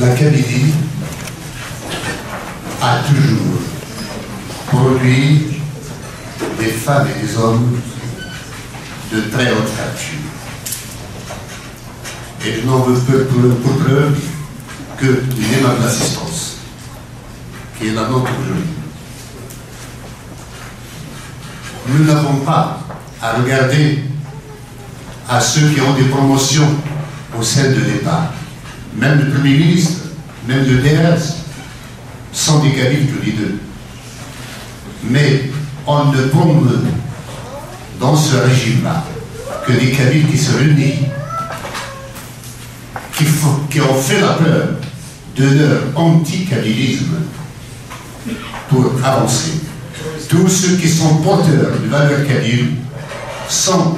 la Kabylie a toujours produit des femmes et des hommes de très haute facture. Et je n'en veux pour preuve que l'aimable assistance, qui est la nôtre aujourd'hui. Nous n'avons pas à regarder à ceux qui ont des promotions au sein de l'État. Même le Premier ministre, même le DRS, sont des Kabyles tous les deux. Mais on ne tombe dans ce régime-là que des Kabyles qui se réunissent, qui ont fait la peur de leur anti-kabylisme pour avancer. Tous ceux qui sont porteurs de valeurs kabyles sont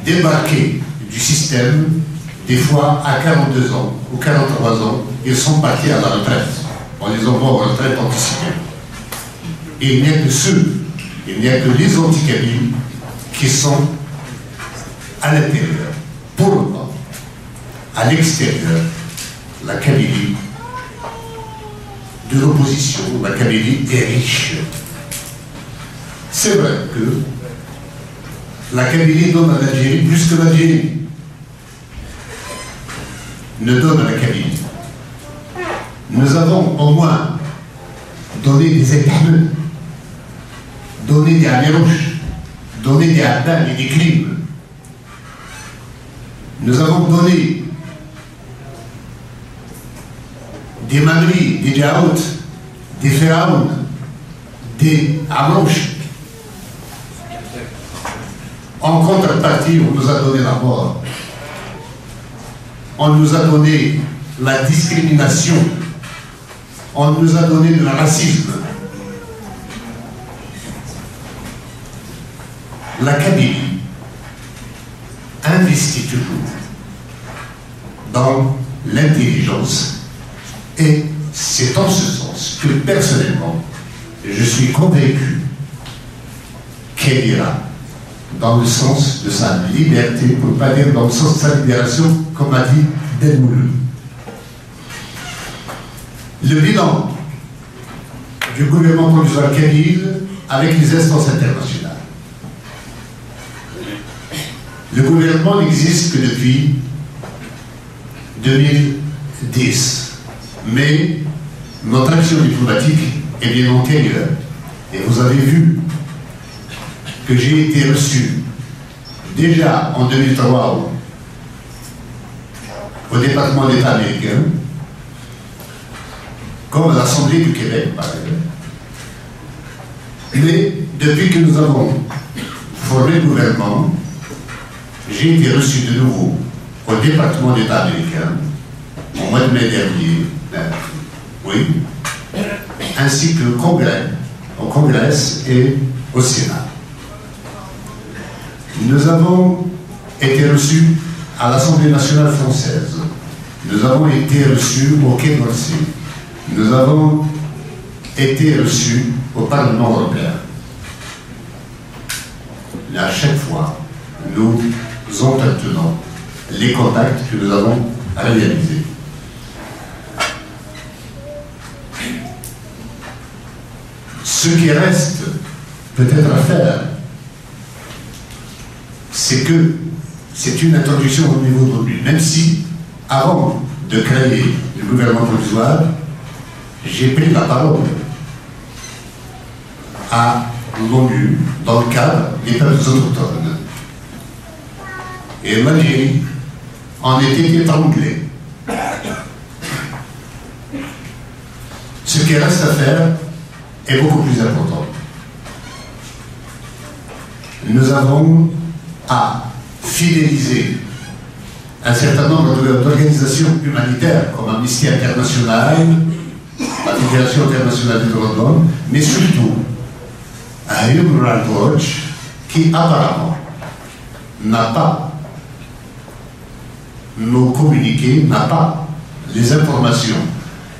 débarqués du système, des fois à 42 ans ou 43 ans, ils sont partis à la retraite. On les envoie en retraite anticipée. Et il n'y a que il n'y a que les anti-kabyles qui sont à l'intérieur. Pour autant, à l'extérieur, la Kabylie de l'opposition, la Kabylie est riche. C'est vrai que la Kabylie donne à l'Algérie plus que l'Algérie ne donne à la Kabylie. Nous avons au moins donné des États-Unis, donné des Amérouches, donné des Abdan et des crimes. Nous avons donné des Mamri, des Djaout, des Pharaons, des Amrouches. En contrepartie, on nous a donné la mort. On nous a donné la discrimination. On nous a donné le racisme. La Kabylie investit toujours dans l'intelligence et c'est en ce sens que personnellement je suis convaincu qu'elle ira dans le sens de sa liberté, pour ne pas dire dans le sens de sa libération, comme a dit Delmoulou. Le bilan du gouvernement provisoire kabyle avec les instances internationales. Le gouvernement n'existe que depuis 2010, mais notre action diplomatique est bien antérieure. Et vous avez vu que j'ai été reçu déjà en 2003 au département d'État américain, comme à l'Assemblée du Québec, par exemple. Mais depuis que nous avons formé le gouvernement, j'ai été reçu de nouveau au département d'État américain, au mois de mai dernier, oui, ainsi que au Congrès et au Sénat. Nous avons été reçus à l'Assemblée nationale française. Nous avons été reçus au Quai d'Orsay. Nous avons été reçus au Parlement européen. Et à chaque fois, nous entretenons les contacts que nous avons réalisés. Ce qui reste peut-être à faire, c'est que c'est une introduction au niveau de l'ONU, même si, avant de créer le gouvernement provisoire, j'ai pris la parole à l'ONU dans le cadre des peuples autochtones. Et l'Algérie en était étranglée. Ce qui reste à faire est beaucoup plus important. Nous avons à fidéliser un certain nombre d'organisations humanitaires comme Amnesty International, la Fédération internationale des droits de l'homme, mais surtout à Human Rights Watch qui apparemment n'a pas nos communiqués, n'a pas les informations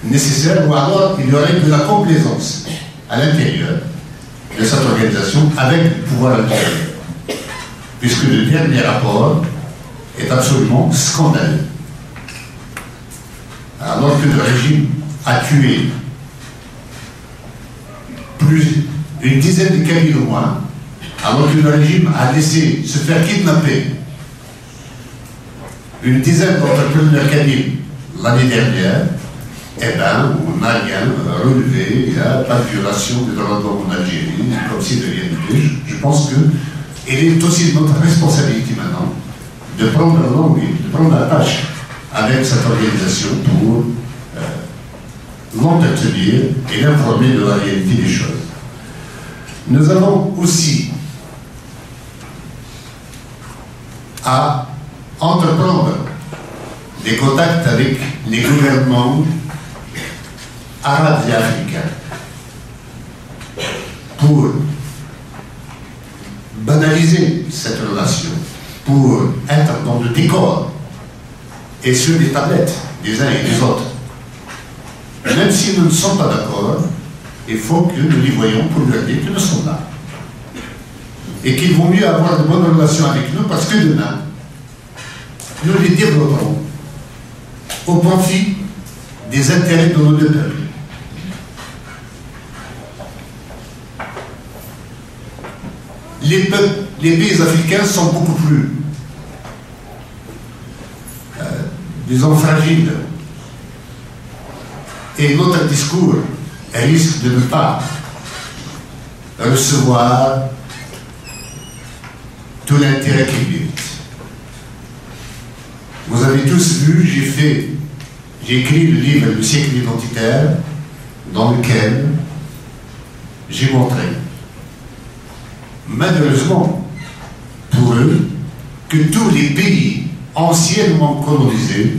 nécessaires, ou alors il y aurait de la complaisance à l'intérieur de cette organisation avec le pouvoir algérien. Puisque le dernier rapport est absolument scandaleux. alors que le régime a tué une dizaine de Kabyles au moins, alors que le régime a laissé se faire kidnapper une dizaine d'entrepreneurs Kabyles l'année dernière, eh bien, on n'a rien relevé, il n'y a pas de violation des droits de l'homme en Algérie, comme si de rien n'était. Je pense qu'il est aussi notre responsabilité maintenant de prendre la tâche avec cette organisation pour l'entretenir et l'informer de la réalité des choses. Nous avons aussi à entreprendre des contacts avec les gouvernements arabes et africains pour banaliser cette relation, pour être dans le décor et sur les tablettes des uns et des autres. Même si nous ne sommes pas d'accord, il faut que nous les voyions pour leur dire que nous sommes là. Et qu'il vaut mieux avoir de bonnes relations avec nous parce que demain, nous les développerons au profit des intérêts de nos deux peuples. Les pays africains sont beaucoup plus, disons, fragiles. Et notre discours risque de ne pas recevoir tout l'intérêt qu'il mérite. Vous avez tous vu, j'ai écrit le livre Le siècle identitaire, dans lequel j'ai montré, malheureusement pour eux, que tous les pays anciennement colonisés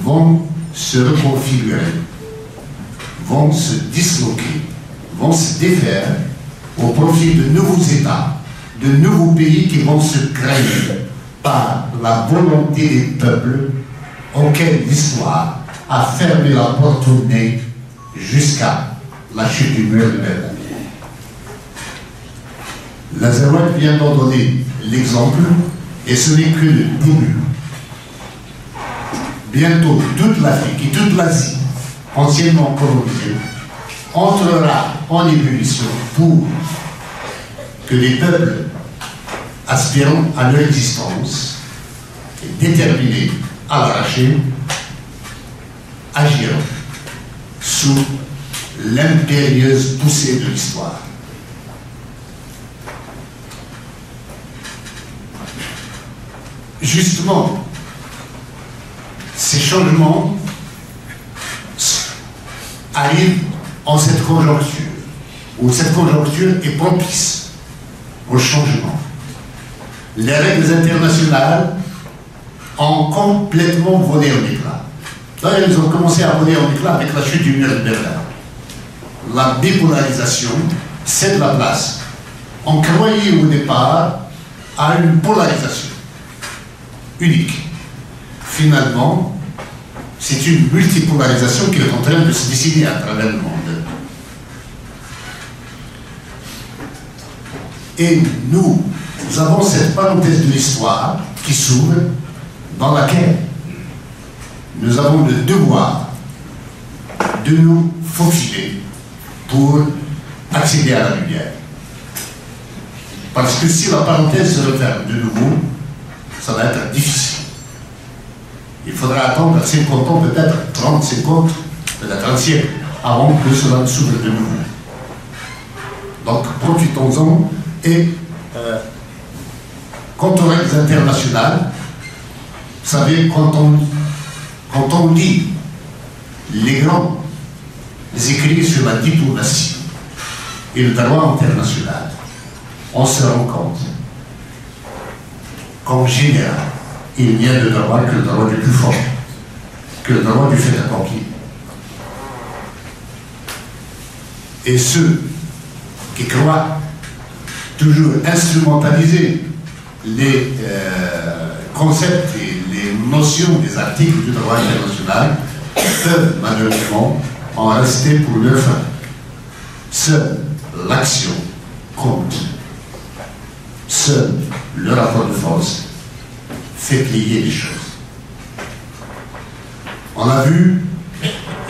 vont se reconfigurer, vont se disloquer, vont se défaire au profit de nouveaux États, de nouveaux pays qui vont se créer par la volonté des peuples auxquels l'histoire a fermé la porte au nez jusqu'à la chute du mur de Berlin. Lazarou vient d'en donner l'exemple et ce n'est que le début. Bientôt, toute l'Afrique et toute l'Asie, anciennement colonisée, entrera en ébullition pour que les peuples aspirant à leur existence et déterminés à l'arracher agiront sous l'impérieuse poussée de l'histoire. Justement, ces changements arrivent en cette conjoncture, où cette conjoncture est propice au changement. Les règles internationales ont complètement volé en éclats. D'ailleurs, ils ont commencé à voler en éclats avec la chute du mur de Berlin. La bipolarisation cède la place. On croyait au départ à une polarisation unique. Finalement, c'est une multipolarisation qui est en train de se dessiner à travers le monde. Et nous avons cette parenthèse de l'histoire qui s'ouvre, dans laquelle nous avons le devoir de nous faufiler pour accéder à la lumière. Parce que si la parenthèse se referme de nouveau, ça va être difficile. Il faudra attendre 50 ans, peut-être 30, 50, peut-être un siècle, avant que cela ne s'ouvre de nouveau. Donc, profitons-en et quant aux règles internationales, vous savez, quand on lit les grands écrits sur la diplomatie et le droit international, on se rend compte qu'en général, il n'y a de droit que le droit du plus fort, que le droit du fait accompli. Et ceux qui croient toujours instrumentaliser les concepts et les notions des articles du droit international peuvent malheureusement en rester pour leur fin. Seule l'action compte. Seul le rapport de force fait plier les choses. On a vu,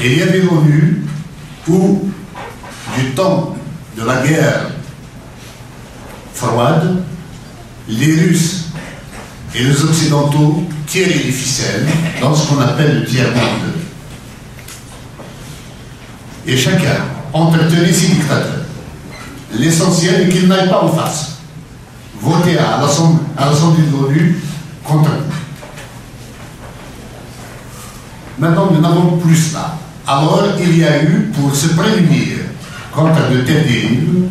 il y avait l'ONU où, du temps de la guerre froide, les Russes et les Occidentaux tiraient les ficelles dans ce qu'on appelle le tiers-monde. Et chacun entretenait ses dictateurs. L'essentiel est qu'ils n'aillent pas en face. Voter à l'Assemblée de l'ONU contre nous. Maintenant, nous n'avons plus cela. Alors, il y a eu, pour se prémunir contre de telles dérives,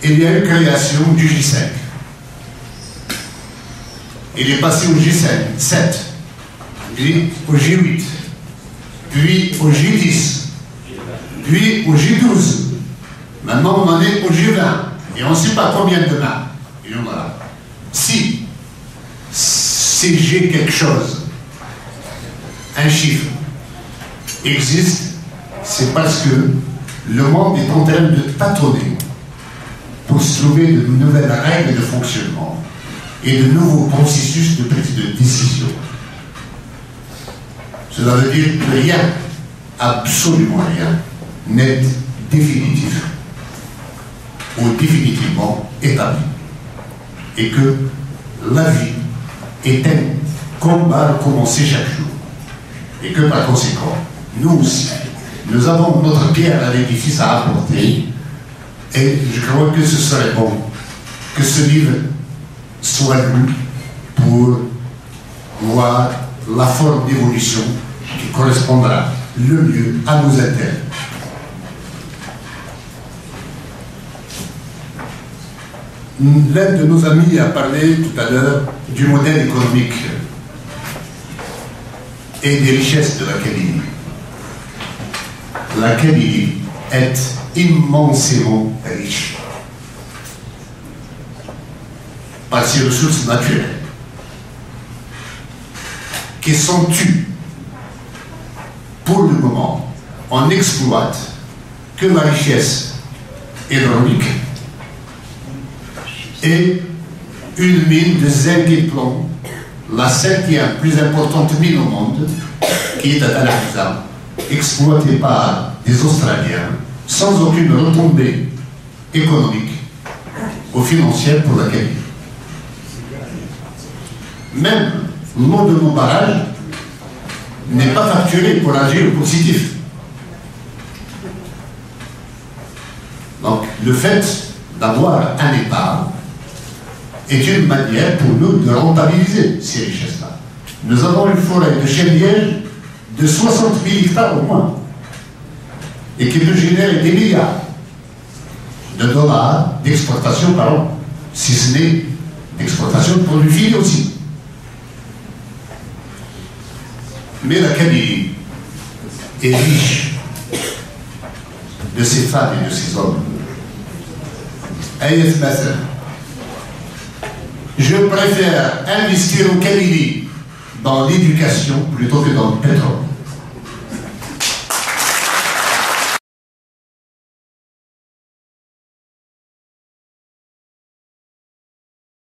il y a eu création du G5. Il est passé au G7, puis au G8, puis au G10, puis au G12. Maintenant, on en est au G20. Et on ne sait pas combien demain il y en aura. Si j'ai quelque chose, un chiffre, existe, c'est parce que le monde est en train de tâtonner pour se trouver de nouvelles règles de fonctionnement et de nouveaux processus de prise de décision. Cela veut dire que rien, absolument rien, n'est définitif ou définitivement établi. Et que la vie est un combat recommencé chaque jour. Et que par conséquent, nous aussi, nous avons notre pierre à l'édifice à apporter. Et je crois que ce serait bon que ce livre soit lu pour voir la forme d'évolution qui correspondra le mieux à nos intérêts. L'un de nos amis a parlé tout à l'heure du modèle économique et des richesses de la Kabylie. La Kabylie est immensément riche par ses ressources naturelles qui sont tues. Pour le moment, on n'exploite que la richesse hydraulique et une mine de zinc et plomb, la 7e plus importante mine au monde, qui est à Talaouza, exploitée par des Australiens, sans aucune retombée économique ou financière pour la Kabylie. Même l'eau de nos barrages n'est pas facturée pour agir au positif. Donc, le fait d'avoir un État est une manière pour nous de rentabiliser ces richesses-là. Nous avons une forêt de chêne-liège de 60 000 hectares au moins, et qui peut générer des milliards de dollars d'exportation par an, si ce n'est d'exportation de produits finis aussi. Mais la Kabylie est riche de ces femmes et de ces hommes. Aïef Masser, je préfère investir au Kabylie dans l'éducation plutôt que dans le pétrole.